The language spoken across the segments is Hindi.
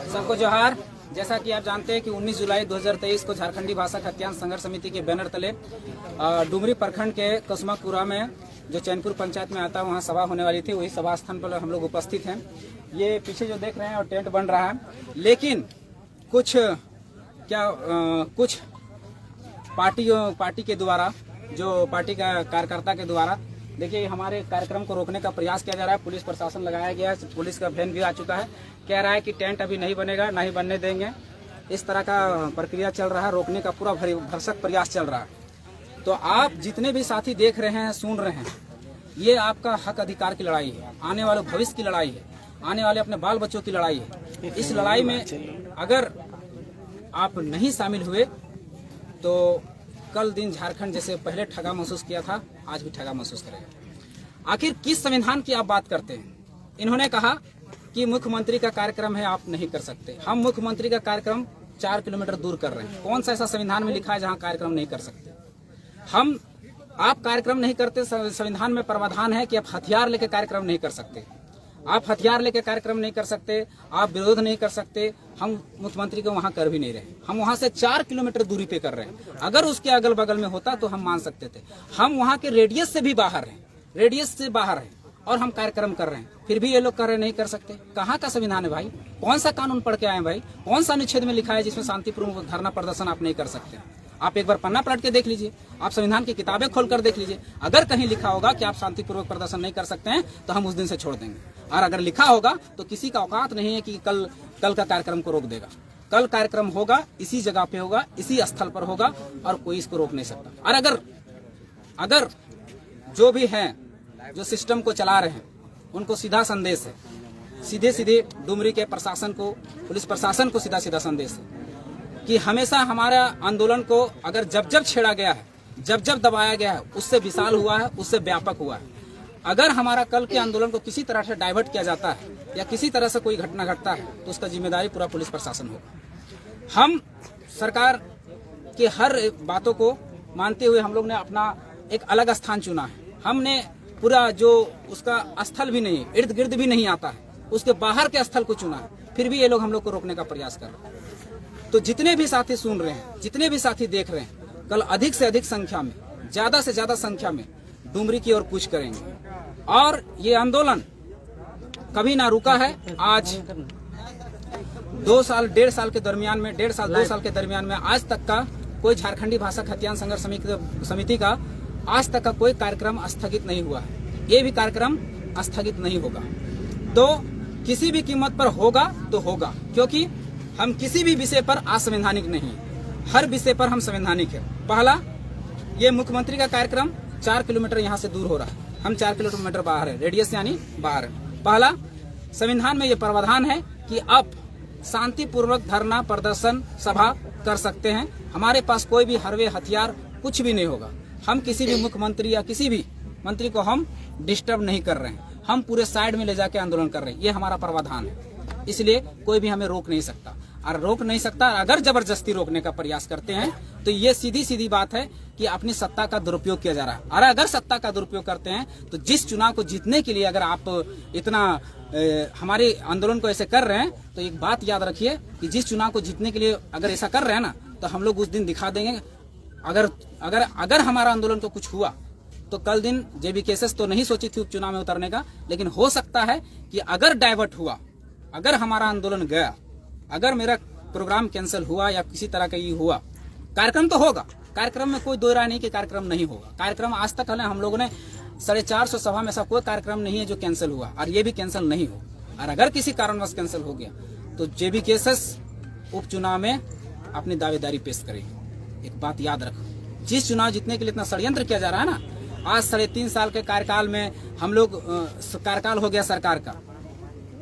सबको जोहार। जैसा कि आप जानते हैं कि 19 जुलाई 2023 को झारखंडी भाषा खाद्यान्न संघर्ष समिति के बैनर तले डुमरी प्रखंड के कसमापुरा में जो चैनपुर पंचायत में आता है वहाँ सभा होने वाली थी। वही सभा स्थान पर हम लोग उपस्थित हैं। ये पीछे जो देख रहे हैं और टेंट बन रहा है, लेकिन कुछ पार्टी के द्वारा, जो पार्टी का कार्यकर्ता के द्वारा, देखिए हमारे कार्यक्रम को रोकने का प्रयास किया जा रहा है। पुलिस प्रशासन लगाया गया है, पुलिस का वैन भी आ चुका है। कह रहा है कि टेंट अभी नहीं बनेगा, नहीं बनने देंगे। इस तरह का प्रक्रिया चल रहा है, रोकने का पूरा भरसक प्रयास चल रहा है। तो आप जितने भी साथी देख रहे हैं, सुन रहे हैं, ये आपका हक अधिकार की लड़ाई है, आने वाले भविष्य की लड़ाई है, आने वाले अपने बाल बच्चों की लड़ाई है। इस लड़ाई में अगर आप नहीं शामिल हुए तो कल दिन झारखंड जैसे पहले ठगा महसूस किया था, आज भी ठगा महसूस करेगा। आखिर किस संविधान की आप बात करते हैं? इन्होंने कहा कि मुख्यमंत्री का कार्यक्रम है, आप नहीं कर सकते। हम मुख्यमंत्री का कार्यक्रम 4 किलोमीटर दूर कर रहे हैं। कौन सा ऐसा संविधान में लिखा है जहां कार्यक्रम नहीं कर सकते? आप कार्यक्रम नहीं करते, संविधान में प्रावधान है कि आप हथियार लेकर कार्यक्रम नहीं कर सकते। आप हथियार लेकर कार्यक्रम नहीं कर सकते, आप विरोध नहीं कर सकते। हम मुख्यमंत्री को वहां कर भी नहीं रहे, हम वहां से 4 किलोमीटर दूरी पे कर रहे हैं। अगर उसके अगल बगल में होता तो हम मान सकते थे। हम वहां के रेडियस से भी बाहर हैं, रेडियस से बाहर हैं और हम कार्यक्रम कर रहे हैं, फिर भी ये लोग कर रहे नहीं कर सकते। कहाँ का संविधान है भाई? कौन सा कानून पढ़ के आए भाई? कौन सा अनुच्छेद में लिखा है जिसमें शांतिपूर्ण धरना प्रदर्शन आप नहीं कर सकते? आप एक बार पन्ना पलट के देख लीजिए, आप संविधान की किताबें खोलकर देख लीजिए। अगर कहीं लिखा होगा कि आप शांतिपूर्वक प्रदर्शन नहीं कर सकते हैं तो हम उस दिन से छोड़ देंगे। और अगर लिखा होगा तो किसी का औकात नहीं है कि कल का कार्यक्रम को रोक देगा। कल कार्यक्रम होगा, इसी जगह पे होगा, इसी स्थल पर होगा और कोई इसको रोक नहीं सकता। और अगर जो भी हैं, जो सिस्टम को चला रहे हैं, उनको सीधा संदेश है, सीधे डुमरी के प्रशासन को, पुलिस प्रशासन को सीधा संदेश है कि हमेशा हमारा आंदोलन को अगर जब छेड़ा गया है, जब दबाया गया है, उससे विशाल हुआ है, उससे व्यापक हुआ है। अगर हमारा कल के आंदोलन को किसी तरह से डाइवर्ट किया जाता है या किसी तरह से कोई घटना घटता है तो उसका जिम्मेदारी पूरा पुलिस प्रशासन होगा। हम सरकार की हर बातों को मानते हुए हम लोग ने अपना एक अलग स्थान चुना है। हमने पूरा जो उसका स्थल भी नहीं, इर्द गिर्द भी नहीं आता है, उसके बाहर के स्थल को चुना है। फिर भी ये लोग हम लोग को रोकने का प्रयास कर रहे हैं। तो जितने भी साथी सुन रहे हैं, जितने भी साथी देख रहे हैं, कल अधिक से अधिक संख्या में, ज्यादा से ज्यादा संख्या में डुमरी की ओर कूच करेंगे। और ये आंदोलन कभी ना रुका है। आज 2 साल 1.5 साल के दरमियान में, 1.5 साल 2 साल के दरमियान में आज तक का कोई झारखंडी भाषा खाद्यान्न संघर्ष समिति का आज तक का कोई कार्यक्रम स्थगित नहीं हुआ है। ये भी कार्यक्रम स्थगित नहीं होगा। तो किसी भी कीमत पर होगा तो होगा, क्योंकि हम किसी भी विषय पर असंवैधानिक नहीं, हर विषय पर हम संवैधानिक है। पहला, ये मुख्यमंत्री का कार्यक्रम 4 किलोमीटर यहाँ से दूर हो रहा है, हम 4 किलोमीटर बाहर है, रेडियस यानी बाहर है। पहला, संविधान में ये प्रावधान है कि आप शांतिपूर्वक धरना प्रदर्शन सभा कर सकते हैं। हमारे पास कोई भी हरवे हथियार कुछ भी नहीं होगा। हम किसी भी मुख्यमंत्री या किसी भी मंत्री को हम डिस्टर्ब नहीं कर रहे हैं, हम पूरे साइड में ले जाके आंदोलन कर रहे हैं। ये हमारा प्रावधान है, इसलिए कोई भी हमें रोक नहीं सकता। और रोक नहीं सकता, अगर जबरदस्ती रोकने का प्रयास करते हैं तो ये सीधी बात है कि अपनी सत्ता का दुरुपयोग किया जा रहा है। और अगर सत्ता का दुरुपयोग करते हैं तो जिस चुनाव को जीतने के लिए अगर आप इतना हमारे आंदोलन को ऐसे कर रहे हैं, तो एक बात याद रखिए कि जिस चुनाव को जीतने के लिए अगर ऐसा कर रहे हैं ना, तो हम लोग उस दिन दिखा देंगे। अगर हमारा आंदोलन को कुछ हुआ तो कल दिन जेबी केसेस तो नहीं सोची थी उपचुनाव में उतरने का, लेकिन हो सकता है कि अगर डाइवर्ट हुआ, अगर हमारा आंदोलन गया, अगर मेरा प्रोग्राम कैंसिल हुआ या किसी तरह का ये हुआ, कार्यक्रम तो होगा, कार्यक्रम में कोई दो राय नहीं कि कार्यक्रम नहीं होगा। कार्यक्रम आज तक हम लोगों ने 450 सभा में ऐसा कोई कार्यक्रम नहीं है जो कैंसिल हुआ, और ये भी कैंसिल नहीं हो। और अगर किसी कारणवश कैंसिल हो गया तो जेबी केसेस उपचुनाव में अपनी दावेदारी पेश करेगी। एक बात याद रखो, जिस चुनाव जीतने के लिए इतना षड्यंत्र किया जा रहा है ना, आज 3.5 साल के कार्यकाल में हम लोग, कार्यकाल हो गया सरकार का,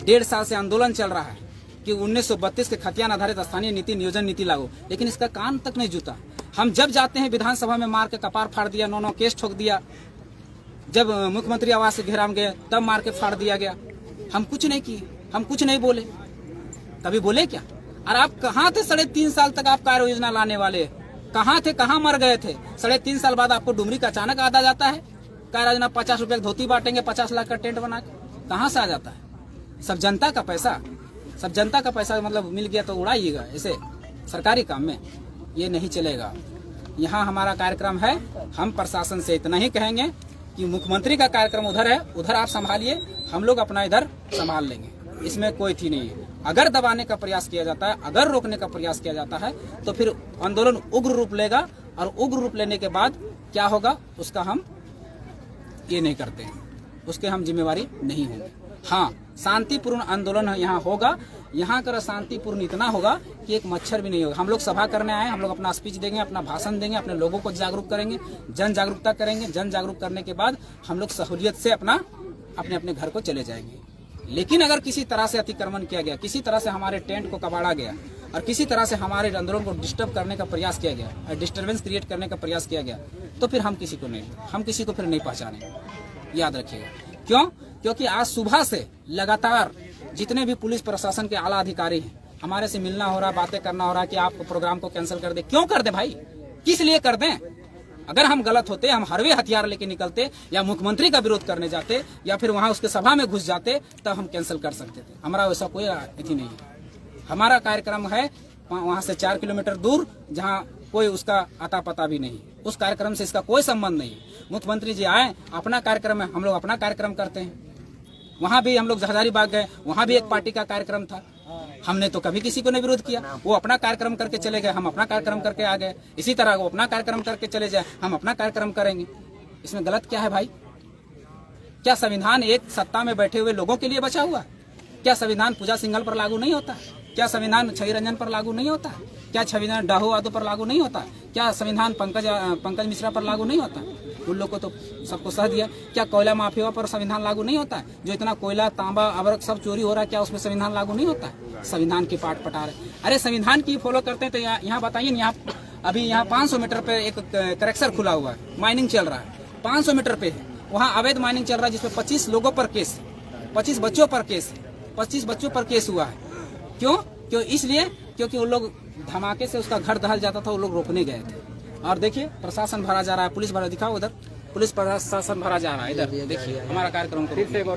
1.5 साल से आंदोलन चल रहा है कि 1932 के खाद्यान्न आधारित स्थानीय नीति नियोजन नीति लागू, लेकिन इसका कान तक नहीं जुटा। हम जब जाते हैं विधानसभा में मार के कपार फाड़ दिया, 9 केस ठोक दिया। जब मुख्यमंत्री आवास से घेराव गए तब मार के फाड़ दिया गया। हम कुछ नहीं किए, हम कुछ नहीं बोले, कभी बोले क्या? और आप कहाँ थे 3.5 साल तक? आप कार्य योजना लाने वाले कहाँ थे, कहाँ मर गए थे? 3.5 साल बाद आपको डुमरी का अचानक आदा जाता है कार्य योजना, 50 रुपए धोती बांटेंगे, 50 लाख का टेंट बना के, कहाँ से आ जाता है? सब जनता का पैसा, सब जनता का पैसा मतलब मिल गया तो उड़ाइएगा ऐसे सरकारी काम में, ये नहीं चलेगा। यहाँ हमारा कार्यक्रम है, हम प्रशासन से इतना ही कहेंगे कि मुख्यमंत्री का कार्यक्रम उधर है, उधर आप संभालिए, हम लोग अपना इधर संभाल लेंगे, इसमें कोई थी नहीं है। अगर दबाने का प्रयास किया जाता है, अगर रोकने का प्रयास किया जाता है तो फिर आंदोलन उग्र रूप लेगा, और उग्र रूप लेने के बाद क्या होगा उसका हम ये नहीं करते हैं, उसके हम जिम्मेवारी नहीं होंगे। हाँ, शांतिपूर्ण आंदोलन यहाँ होगा, यहाँ का शांतिपूर्ण इतना होगा कि एक मच्छर भी नहीं होगा। हम लोग सभा करने आए, हम लोग अपना स्पीच देंगे, अपना भाषण देंगे, अपने लोगों को जागरूक करेंगे, जन जागरूकता करेंगे। जन जागरूक करने के बाद हम लोग सहूलियत से अपने अपने घर को चले जाएंगे। लेकिन अगर किसी तरह से अतिक्रमण किया गया, किसी तरह से हमारे टेंट को कबाड़ा गया और किसी तरह से हमारे आंदोलन को डिस्टर्ब करने का प्रयास किया गया और डिस्टर्बेंस क्रिएट करने का प्रयास किया गया, तो फिर हम किसी को फिर नहीं पहचानेंगे, याद रखिएगा। क्यों? क्योंकि आज सुबह से लगातार जितने भी पुलिस प्रशासन के आला अधिकारी हैं, हमारे से मिलना हो रहा, बातें करना हो रहा कि आप प्रोग्राम को कैंसिल कर दे। क्यों कर दे भाई, किस लिए कर दें? अगर हम गलत होते, हम हरवे हथियार लेके निकलते या मुख्यमंत्री का विरोध करने जाते या फिर वहां उसके सभा में घुस जाते, तब हम कैंसिल कर सकते थे। हमारा वैसा कोई अथी नहीं है। हमारा कार्यक्रम है वहां से 4 किलोमीटर दूर, जहां कोई उसका अता पता भी नहीं, उस कार्यक्रम से इसका कोई संबंध नहीं। मुख्यमंत्री जी आए, अपना कार्यक्रम है, हम लोग अपना कार्यक्रम करते हैं। वहां भी हम लोग हजारीबाग गए, वहां भी एक पार्टी का कार्यक्रम था, हमने तो कभी किसी को नहीं विरोध किया। वो अपना कार्यक्रम करके चले गए, हम अपना कार्यक्रम करके आ गए। इसी तरह वो अपना कार्यक्रम करके चले जाए, हम अपना कार्यक्रम करेंगे। इसमें गलत क्या है भाई? क्या संविधान एक सत्ता में बैठे हुए लोगों के लिए बचा हुआ? क्या संविधान पूजा सिंघल पर लागू नहीं होता? क्या संविधान छवि रंजन पर लागू नहीं होता? क्या संविधान डाहो यादव पर लागू नहीं होता? क्या संविधान पंकज मिश्रा पर लागू नहीं होता? उन लोग को तो सबको सह दिया। क्या कोयला माफिया पर संविधान लागू नहीं होता? जो इतना कोयला, तांबा, अवरक सब चोरी हो रहा है, क्या उसमें संविधान लागू नहीं होता? संविधान की पाठ पटा रहे। अरे संविधान की फॉलो करते हैं तो यहाँ बताइए, यहाँ अभी यहाँ 500 मीटर पे एक करेक्शन खुला हुआ है, माइनिंग चल रहा है, 500 मीटर पे है, वहाँ अवैध माइनिंग चल रहा है, जिसमें 25 लोगों पर केस, 25 बच्चों पर केस, 25 बच्चों पर केस हुआ है। क्यों? इसलिए क्योंकि वो लोग धमाके से उसका घर दहल जाता था, वो लोग रोकने गए थे। और देखिए प्रशासन भरा जा रहा है, पुलिस भरा, दिखाओ उधर, पुलिस प्रशासन भरा जा रहा है, इधर देखिए हमारा कार्यक्रम को।